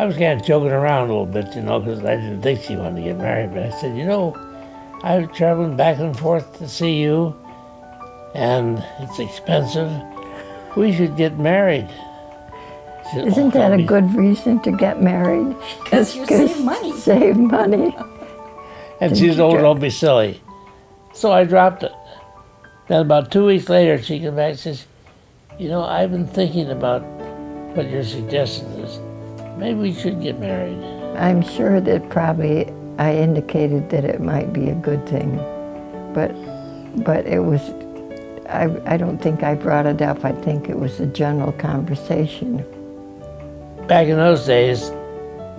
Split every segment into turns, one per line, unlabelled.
I was kind of joking around a little bit, you know, because I didn't think she wanted to get married. But I said, you know, I was traveling back and forth to see you, and it's expensive. We should get married. She said,
Isn't that a good reason to get married?
Because you save money.
Save money.
And she's old, don't be silly. So I dropped it. Then about 2 weeks later, she came back and says, you know, I've been thinking about what your suggestion is. Maybe we should get married.
I'm sure that probably I indicated that it might be a good thing, but it was, I don't think I brought it up. I think it was a general conversation.
Back in those days,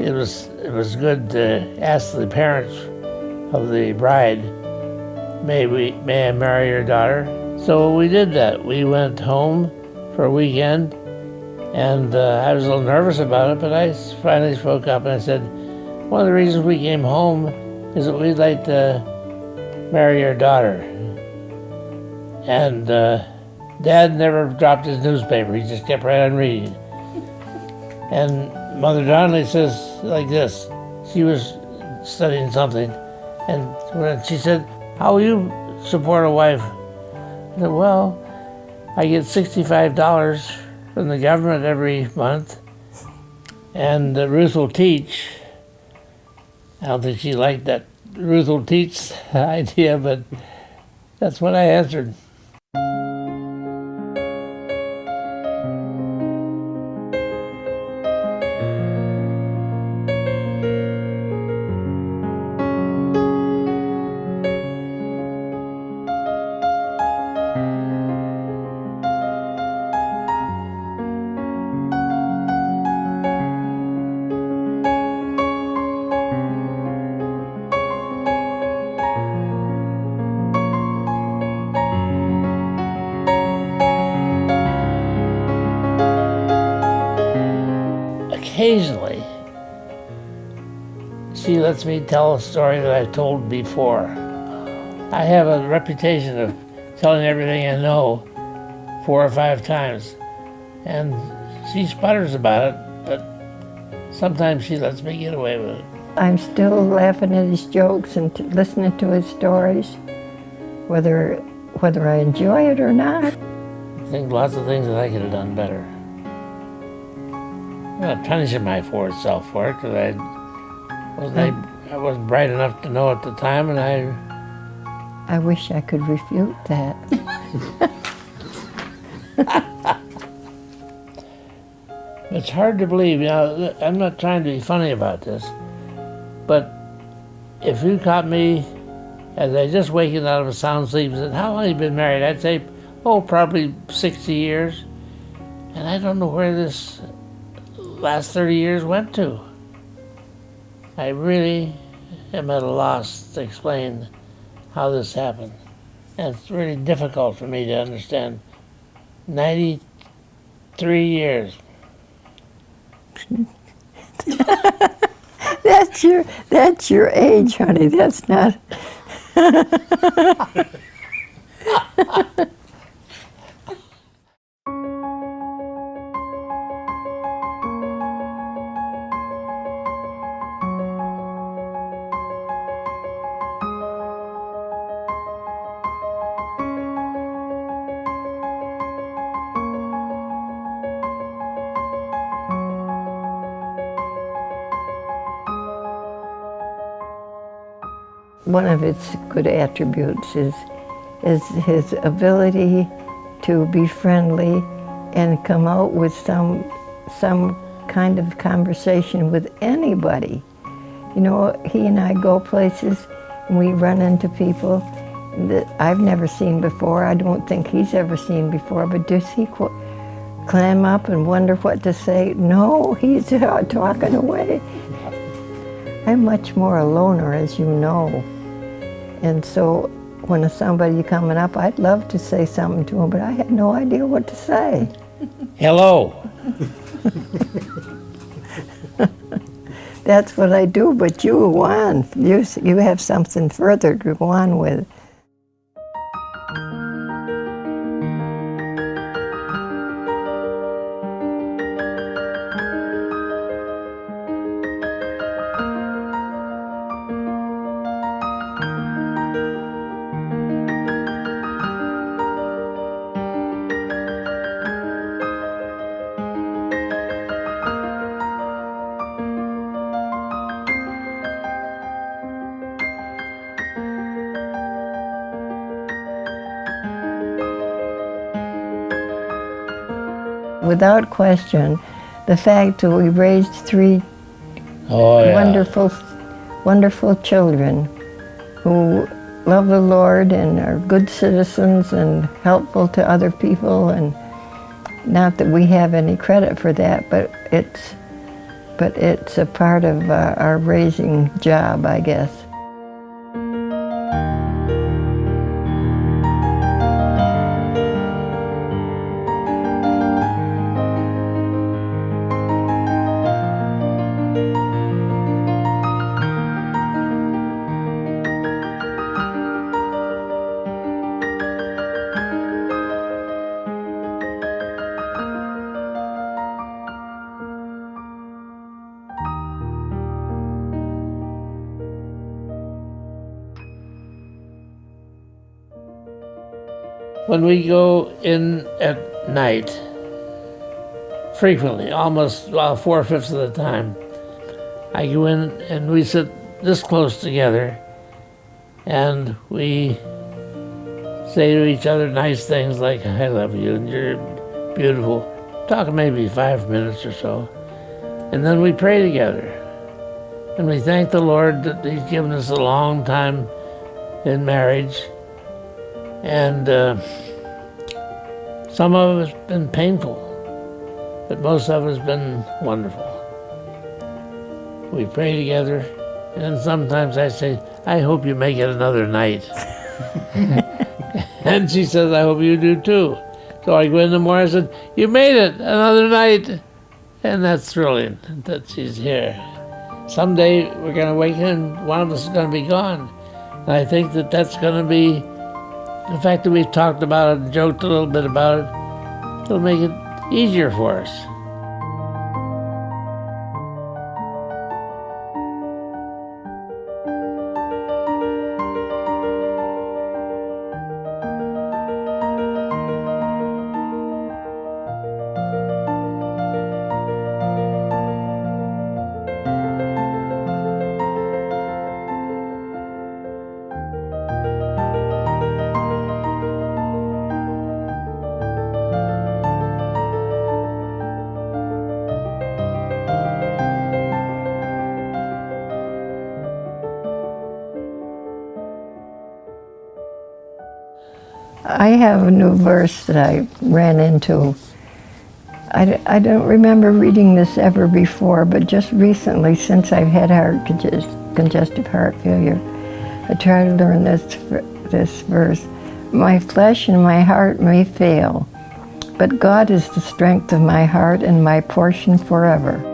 it was good to ask the parents of the bride, may I marry your daughter? So we did that. We went home for a weekend, and I was a little nervous about it, but I finally spoke up and I said, one of the reasons we came home is that we'd like to marry your daughter. And Dad never dropped his newspaper. He just kept right on reading. And Mother Donnelly says like this. She was studying something, and when she said, how will you support a wife? I said, well, I get $65 from the government every month, and Ruth will teach. I don't think she liked that Ruth will teach idea, but that's what I answered. Occasionally, she lets me tell a story that I've told before. I have a reputation of telling everything I know 4 or 5 times, and she sputters about it, but sometimes she lets me get away with it.
I'm still laughing at his jokes and listening to his stories, whether I enjoy it or not.
I think lots of things that I could have done better. I'm not punishing my forward self for it, because I wasn't bright enough to know at the time, and
I wish I could refute that.
It's hard to believe. You know, I'm not trying to be funny about this, but if you caught me as I just waking out of a sound sleep and said, how long have you been married? I'd say, oh, probably 60 years. And I don't know where this last 30 years went to. I really am at a loss to explain how this happened. And it's really difficult for me to understand. 93 years.
That's your age, honey. That's not. One of its good attributes is his ability to be friendly and come out with some kind of conversation with anybody. You know, he and I go places and we run into people that I've never seen before. I don't think he's ever seen before, but does he clam up and wonder what to say? No, he's talking away. I'm much more a loner, as you know. And so when there's somebody coming up, I'd love to say something to him, but I had no idea what to say.
Hello.
That's what I do, but you go on. You have something further to go on with. Without question, the fact that we raised three wonderful children who love the Lord and are good citizens and helpful to other people, and not that we have any credit for that, but it's a part of our raising job, I guess.
When we go in at night, frequently, almost 4/5 of the time, I go in and we sit this close together and we say to each other nice things like, I love you and you're beautiful. Talk maybe 5 minutes or so. And then we pray together. And we thank the Lord that He's given us a long time in marriage. And some of it's been painful, but most of it's been wonderful. We pray together, and sometimes I say, I hope you make it another night. And she says, I hope you do too. So I go in the morning and said, you made it another night. And that's thrilling that she's here. Someday we're going to wake up and one of us is going to be gone. And I think that that's going to be the fact that we've talked about it and joked a little bit about it. It'll make it easier for us.
I have a new verse that I ran into. I don't remember reading this ever before, but just recently, since I've had congestive heart failure, I tried to learn this verse. My flesh and my heart may fail, but God is the strength of my heart and my portion forever.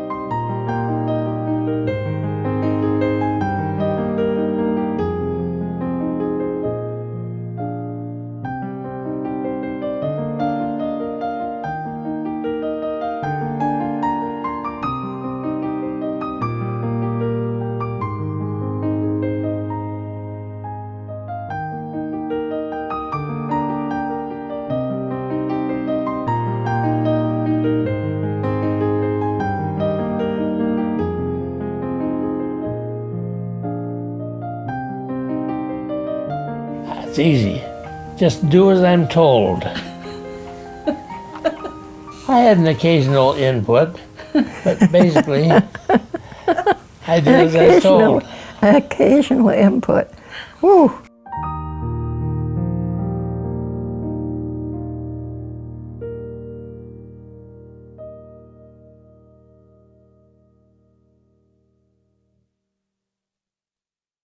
It's easy. Just do as I'm told. I had an occasional input, but basically, I do as I'm told.
Occasional input. Whew.